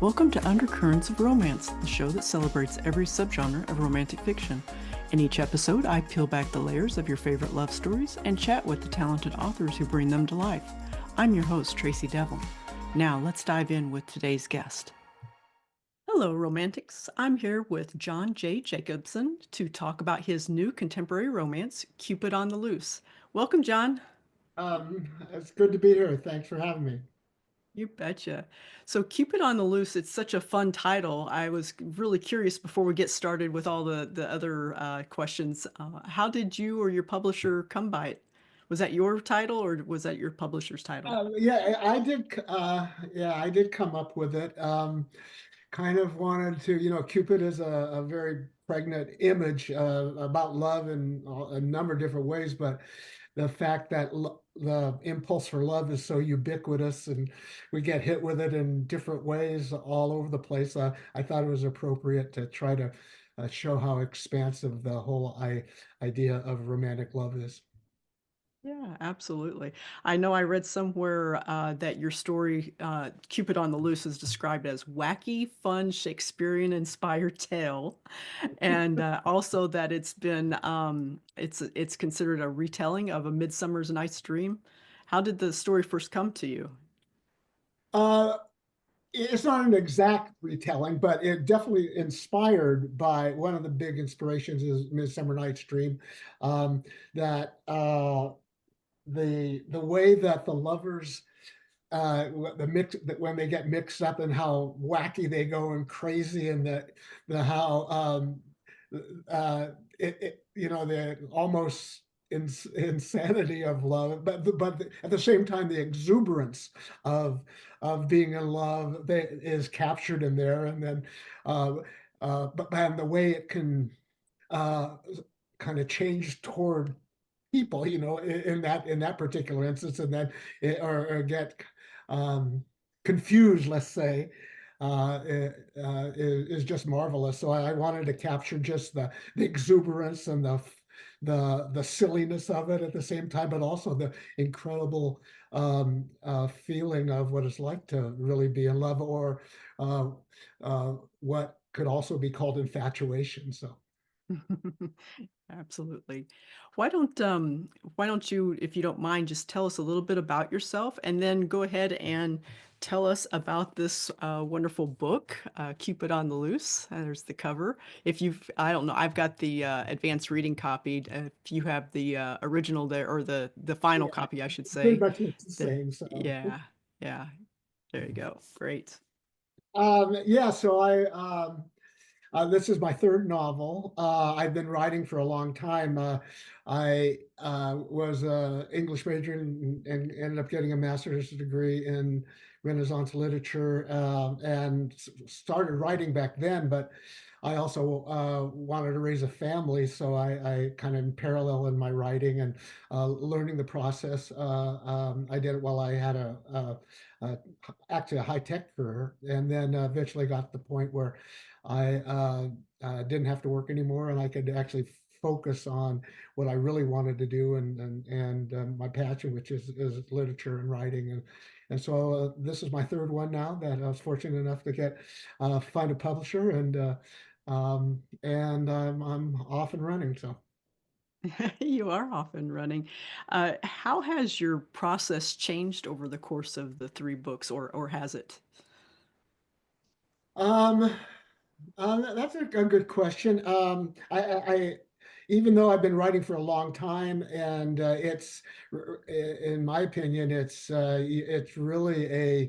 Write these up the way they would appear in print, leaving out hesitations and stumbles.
Welcome to Undercurrents of Romance, the show that celebrates every subgenre of romantic fiction. In each episode, I peel back the layers of your favorite love stories and chat with the talented authors who bring them to life. I'm your host, Tracey Devlyn. Now, let's dive in with today's guest. Hello, Romantics. I'm here with John J. Jacobson to talk about his new contemporary romance, Cupid on the Loose. Welcome, John. It's good to be here. Thanks for having me. You betcha. So, Cupid on the Loose, it's such a fun title. I was really curious before we get started with all the other questions. How did you or your publisher come by it? Was that your title or was that your publisher's title? Yeah, I did. Yeah, I did come up with it. Kind of wanted to, Cupid is a very pregnant image about love in a number of different ways, but the fact that the impulse for love is so ubiquitous and we get hit with it in different ways all over the place. I thought it was appropriate to try to show how expansive the whole idea of romantic love is. Yeah, absolutely. I know I read somewhere that your story, Cupid on the Loose, is described as wacky, fun, Shakespearean-inspired tale, and also that it's considered a retelling of A Midsummer's Night's Dream. How did the story first come to you? Uh, it's not an exact retelling, but it definitely inspired by one of the big inspirations is Midsummer Night's Dream. That the way that the lovers the mix that when they get mixed up and how wacky they go and crazy and the how uh the almost insanity of love, but at the same time the exuberance of being in love is captured in there, and then uh but and the way it can uh kind of change toward people, in that particular instance, and then or get um, confused, let's say, is just marvelous. So I wanted to capture just the exuberance and the silliness of it at the same time, but also the incredible feeling of what it's like to really be in love, or uh, what could also be called infatuation. So. Absolutely. Why don't you, if you don't mind, just tell us a little bit about yourself and then go ahead and tell us about this wonderful book, Cupid on the Loose. There's the cover. If you've, I don't know, I've got the advanced reading copy. If you have the original there, or the final Yeah, copy, I should pretty say. much it's the The, same. So, yeah, yeah. There you go. Great. yeah, so this is my third novel. I've been writing for a long time. I was an English major and ended up getting a master's degree in Renaissance literature, and started writing back then. But I also wanted to raise a family, so I kind of in parallel in my writing and learning the process. I did it while I had a actually a high tech career, and then eventually got to the point where I didn't have to work anymore, and I could actually focus on what I really wanted to do, and my passion, which is literature and writing, and so this is my third one now that I was fortunate enough to get find a publisher, and I'm off and running. So. You are off and running. How has your process changed over the course of the three books, or has it? Um, that's a good question. Even though I've been writing for a long time, and in my opinion, it's really a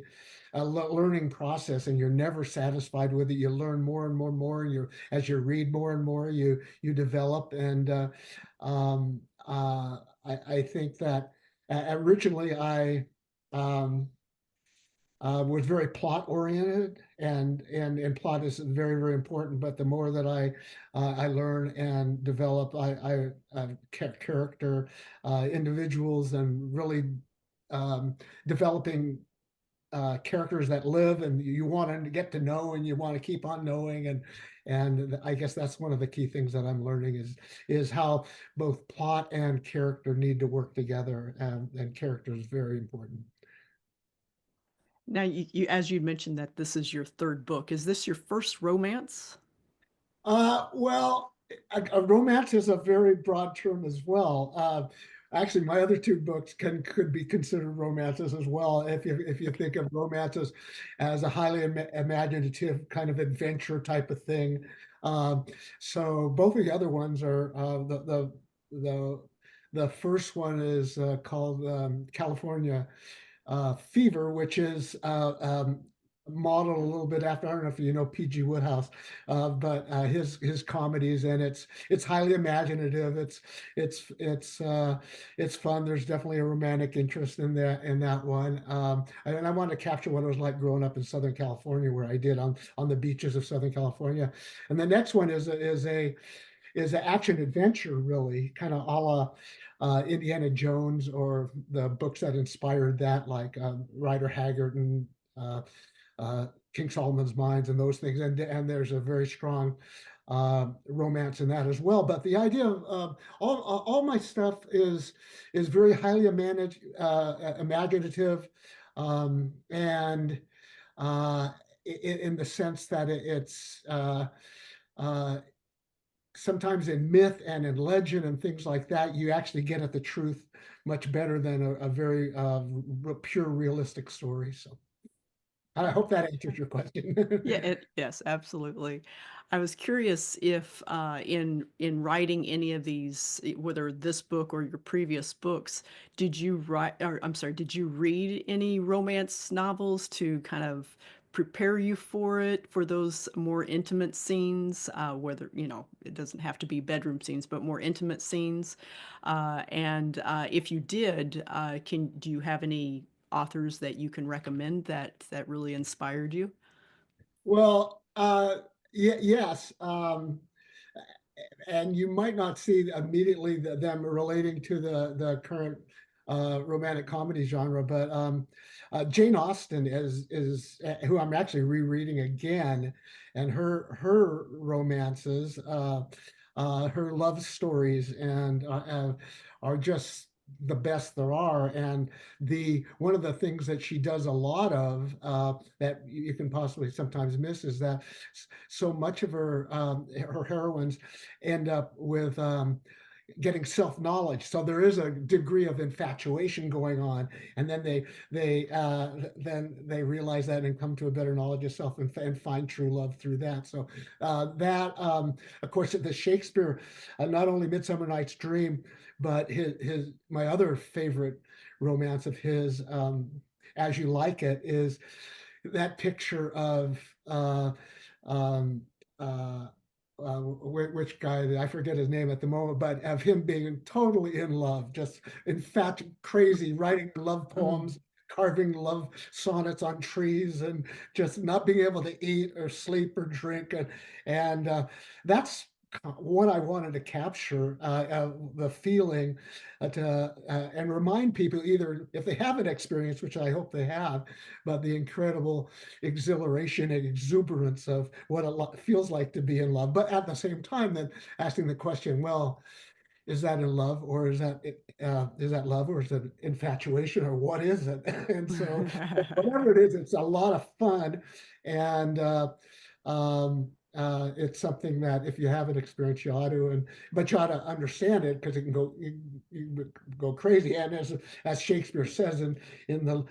learning process, and you're never satisfied with it. You learn more and more and more. As you read more and more, you develop, and I think that originally um, was very plot oriented, and plot is very, very important. But the more that I learn and develop, character, individuals, and really developing characters that live and you want to get to know and you want to keep on knowing, and I guess that's one of the key things that I'm learning is how both plot and character need to work together, and character is very important. Now, as you mentioned that this is your third book, is this your first romance? Well, a romance is a very broad term as well. Actually, my other two books could be considered romances as well. If you think of romances as a highly imaginative kind of adventure type of thing, um, so both of the other ones are the the first one is called California Fever, which is modeled a little bit after, I don't know if you know P.G. Woodhouse, but his comedies, and it's highly imaginative. It's fun. There's definitely a romantic interest in that one. And I wanted to capture what it was like growing up in Southern California, where I did on the beaches of Southern California. And the next one is an action adventure, really, kind of a la Indiana Jones or the books that inspired that, like Rider Haggard and uh, King Solomon's Mines and those things. And there's a very strong romance in that as well. But the idea of all my stuff is very highly imaginative, and in the sense that it's uh, sometimes in myth and in legend and things like that, you actually get at the truth much better than a very pure realistic story. So I hope that answers your question. Yes, absolutely. I was curious if in writing any of these, whether this book or your previous books, did you write, or I'm sorry, did you read any romance novels to kind of prepare you for it, for those more intimate scenes, whether, it doesn't have to be bedroom scenes, but more intimate scenes. And if you did, do you have any authors that you can recommend that really inspired you? Well, yes. And you might not see immediately them relating to the current romantic comedy genre, but Jane Austen is who I'm actually rereading again, and her romances, her love stories, and are just the best there are. And the one of the things that she does a lot of that you can possibly sometimes miss is that so much of her heroines end up with getting self-knowledge. So there is a degree of infatuation going on, and then they realize that and come to a better knowledge of self, and find true love through that. So that of course, the Shakespeare, not only Midsummer Night's Dream, but his my other favorite romance of his, As You Like It, is that picture of um, uh, which guy, I forget his name at the moment, but of him being totally in love, just in fact crazy, writing love poems, carving love sonnets on trees, and just not being able to eat or sleep or drink. And that's what I wanted to capture, the feeling, and remind people, either if they haven't experienced, which I hope they have, but the incredible exhilaration and exuberance of what it feels like to be in love. But at the same time, then asking the question, well, is that in love, or is that love, or is it infatuation, or what is it? And so whatever it is, it's a lot of fun. And it's something that if you haven't experienced, you ought to, but you ought to understand it, because it can you go crazy. And as Shakespeare says in the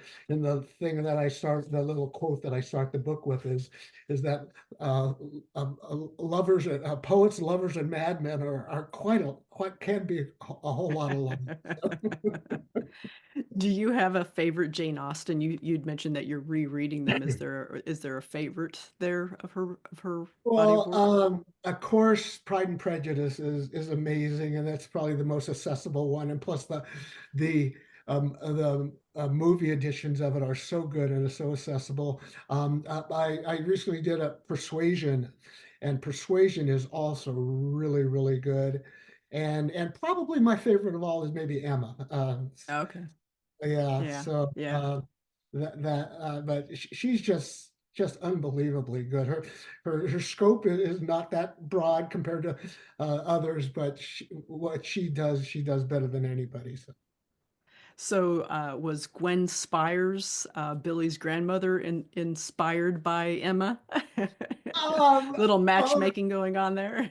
thing that I start, the little quote that I start the book with, is that lovers, poets, lovers, and madmen are quite can be a whole lot of love. Do you have a favorite Jane Austen? You'd mentioned that you're rereading them. Is there a favorite there of her body of Well, work? of course, Pride and Prejudice is amazing, and that's probably the most accessible one. And plus, the movie editions of it are so good and are so accessible. I recently did a Persuasion, and Persuasion is also really good. And probably my favorite of all is maybe Emma. Okay. Yeah, Yeah. so Yeah. but she's just unbelievably good. Her scope is not that broad compared to others, but what she does better than anybody. So So, was Gwen Spiers, Billy's grandmother, inspired by Emma? Um, Little um, matchmaking going on there.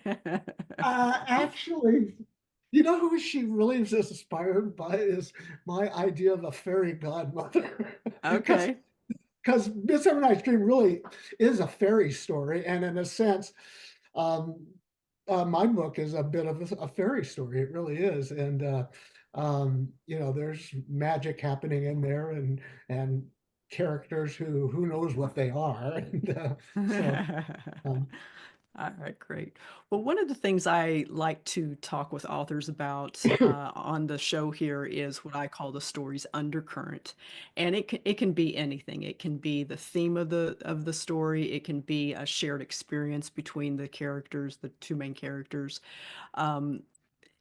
Actually, you know who she really is inspired by is my idea of a fairy godmother. Because Okay. Midsummer Night's Dream really is a fairy story, and in a sense, um, my book is a bit of a fairy story. It really is, and there's magic happening in there, and characters who knows what they are, and so. Um, All right, great. Well, one of the things I like to talk with authors about on the show here is what I call the story's undercurrent, and it can be anything. It can be the theme of the story. It can be a shared experience between the characters, the two main characters. Um,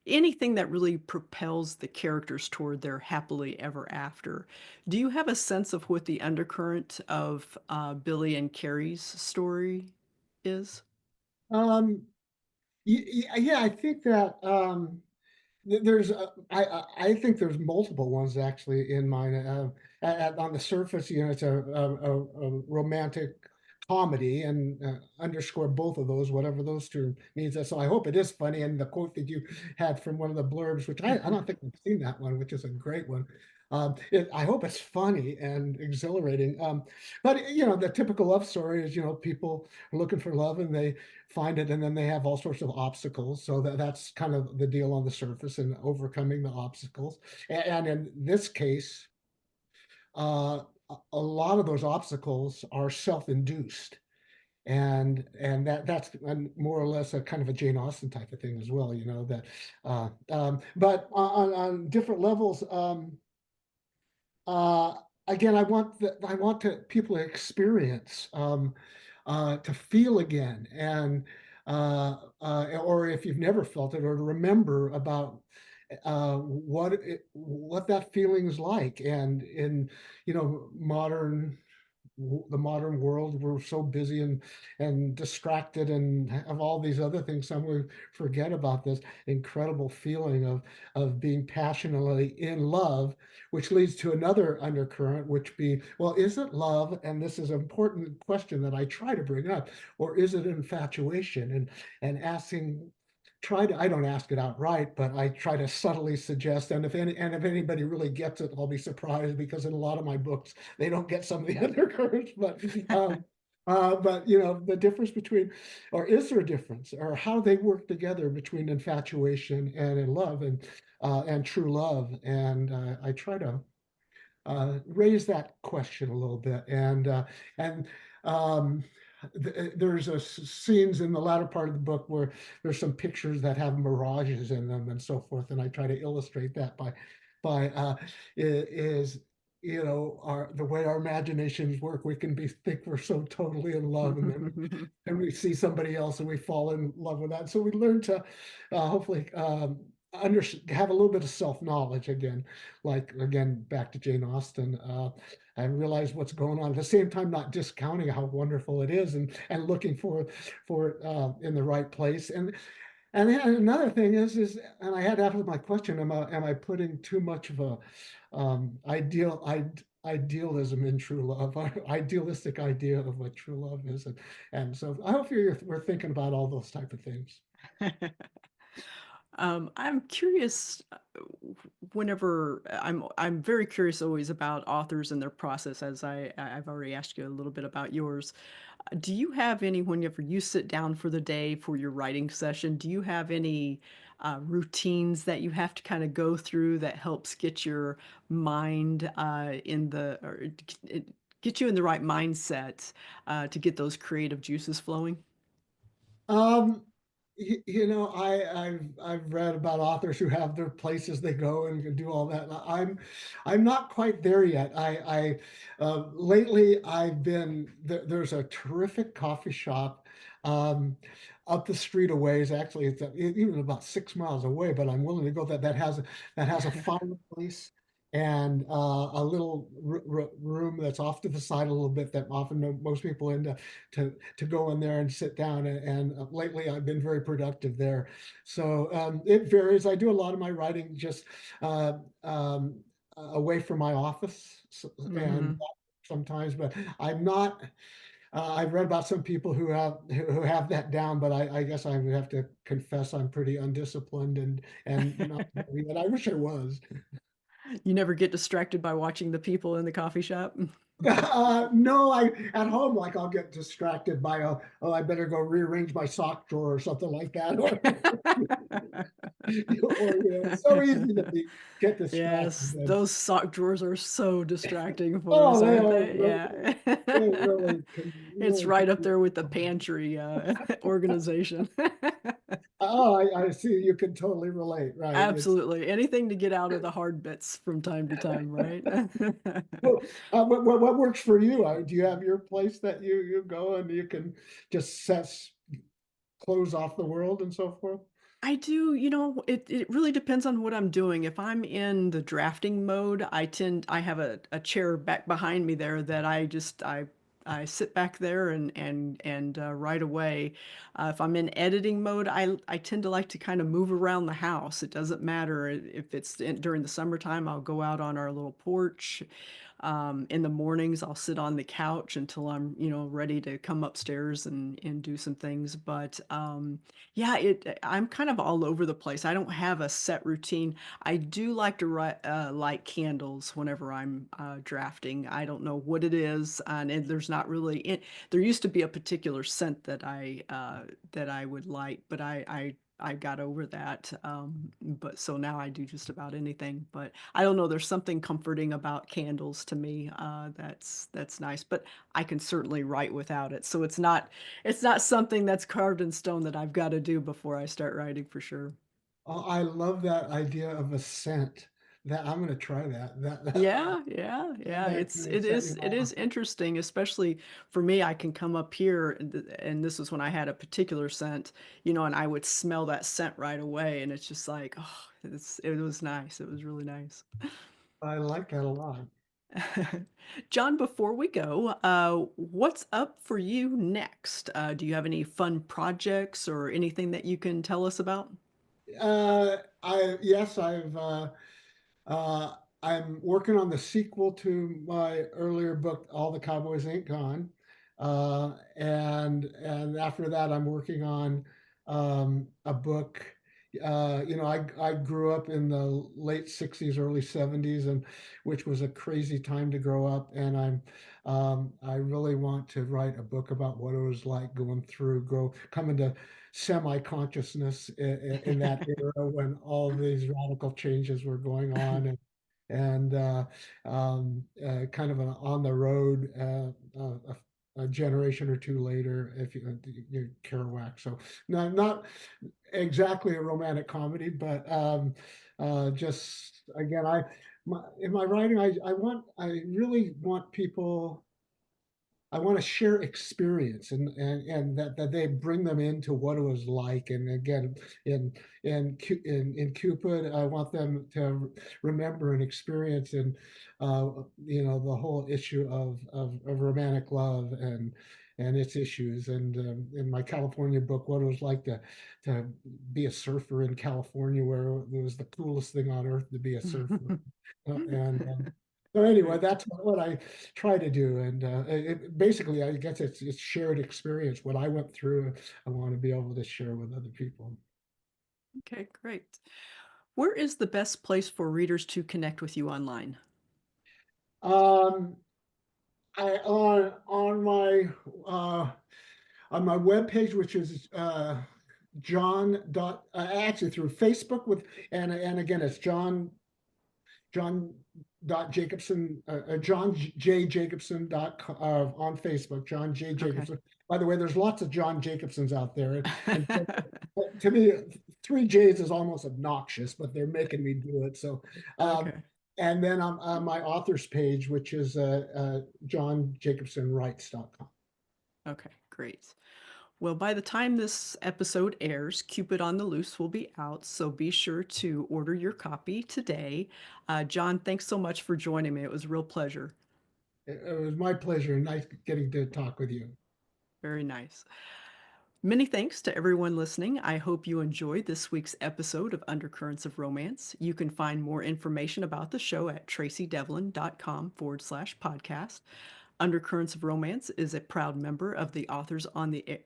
Anything that really propels the characters toward their happily ever after. Do you have a sense of what the undercurrent of Billy and Carrie's story is? um, yeah, I think that there's I think there's multiple ones actually in mine. On the surface, it's a romantic comedy, and underscore both of those, whatever those two means. So I hope it is funny. And the quote that you had from one of the blurbs, which I don't think I've seen that one, which is a great one. I hope it's funny and exhilarating. But the typical love story is, people are looking for love and they find it, and then they have all sorts of obstacles. So that's kind of the deal on the surface, and overcoming the obstacles. And in this case, a lot of those obstacles are self-induced, and that's more or less a kind of a Jane Austen type of thing as well. That, but on different levels. Uh, Again, I want people to experience, to feel again, and or if you've never felt it, or to remember about what that feeling is like. And in the modern world, we're so busy and distracted and have all these other things. Some we forget about this incredible feeling of being passionately in love, which leads to another undercurrent, which be, well, is it love? And this is an important question that I try to bring up. Or is it infatuation? And asking, I don't ask it outright, but I try to subtly suggest. And if anybody really gets it, I'll be surprised, because in a lot of my books they don't get some of the undercurrents. But the difference between, or is there a difference, or how they work together between infatuation and in love, and true love. And I try to raise that question a little bit. And um, there's scenes in the latter part of the book where there's some pictures that have mirages in them and so forth, and I try to illustrate that by is the way our imaginations work. We can think we're so totally in love, and then we see somebody else and we fall in love with that. So we learn to hopefully have a little bit of self-knowledge again, like, again, back to Jane Austen, and realize what's going on, at the same time not discounting how wonderful it is, and looking for it in the right place. And then another thing is, and I had to ask my question: am I putting too much of a idealism in true love, idealistic idea of what true love is? And so I hope we're thinking about all those type of things. I'm curious. Whenever I'm very curious always about authors and their process, as I've already asked you a little bit about yours. Do you have any, whenever you sit down for the day for your writing session, do you have any routines that you have to kind of go through that helps get your mind get you in the right mindset to get those creative juices flowing? Um, I've read about authors who have their places they go and can do all that. I'm not quite there yet. Lately I've been there's a terrific coffee shop um, up the street a ways. Actually, it's even about 6 miles away, but I'm willing to go. That has a fireplace and a little room that's off to the side a little bit, that often most people end up to go in there and sit down. And lately I've been very productive there. So it varies. I do a lot of my writing just uh, um, away from my office, and Hmm. sometimes, but I'm not. I've read about some people who have that down, but I guess I would have to confess I'm pretty undisciplined and not doing it. I wish I was. You never get distracted by watching the people in the coffee shop? No, I at home, like I'll get distracted by oh, I better go rearrange my sock drawer or something like that, or it's so easy to get distracted. Yes, those sock drawers are so distracting for us, Oh, aren't they? Yeah. they really can It's really right can up be. there with the pantry organization. Oh, I see. You can totally relate, right? It's Absolutely. Anything to get out of the hard bits from time to time, right? well, what works for you? Do you have your place that you go and you can just close off the world and so forth? I do, it really depends on what I'm doing. If I'm in the drafting mode, I have a chair back behind me there that I sit back there and write away. If I'm in editing mode, I tend to like to kind of move around the house. It doesn't matter if during the summertime, I'll go out on our little porch. In the mornings, I'll sit on the couch until I'm, ready to come upstairs and do some things. But yeah, I'm kind of all over the place. I don't have a set routine. I do like to light candles whenever I'm drafting. I don't know what it is, and there's not really there used to be a particular scent that I would light, but I got over that. But so now I do just about anything. But I don't know. There's something comforting about candles to me. That's nice. But I can certainly write without it. So it's not something that's carved in stone that I've got to do before I start writing for sure. Oh, I love that idea of a scent. That I'm gonna try that. Yeah, yeah, yeah. That It's can it set you is it off. is interesting, especially for me. I can come up here, and this was when I had a particular scent, and I would smell that scent right away, and it's just like, oh, it was nice. It was really nice. I like that a lot. John, before we go, what's up for you next? Do you have any fun projects or anything that you can tell us about? I yes, uh, I'm working on the sequel to my earlier book, All the Cowboys Ain't Gone. And after that, I'm working on a book. I grew up in the late 60s, early 70s, and which was a crazy time to grow up. And I really want to write a book about what it was like going through, coming to semi-consciousness in that era when all these radical changes were going on, and kind of an on the road a generation or two later, if you Kerouac. So no, not exactly a romantic comedy, but just again, in my writing, I really want people. I want to share experience, and that they bring them into what it was like. And again, in Cupid, I want them to remember and experience, and the whole issue of romantic love and its issues. And in my California book, what it was like to be a surfer in California, where it was the coolest thing on earth to be a surfer. And so anyway, Great. that's what I try to do. And basically, I guess it's shared experience. What I went through, I want to be able to share with other people. Okay, great. Where is the best place for readers to connect with you online? Um, I uh, on my webpage, which is John dot actually through Facebook with and again it's John dot Jacobson, John J Jacobson on Facebook, John J Okay. Jacobson. By the way, there's lots of John Jacobsons out there, and to me, three J's is almost obnoxious, but they're making me do it. So, Okay. and then on my author's page, which is johnjacobsonwrites.com. Okay, great. Well, by the time this episode airs, Cupid on the Loose will be out, so be sure to order your copy today. John, thanks so much for joining me. It was a real pleasure. It was my pleasure. Nice getting to talk with you. Very nice. Many thanks to everyone listening. I hope you enjoyed this week's episode of Undercurrents of Romance. You can find more information about the show at traceydevlyn.com/podcast. Undercurrents of Romance is a proud member of the Authors on the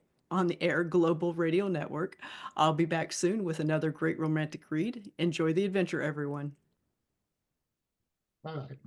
Air Global Radio Network. I'll be back soon with another great romantic read. Enjoy the adventure, everyone. Bye.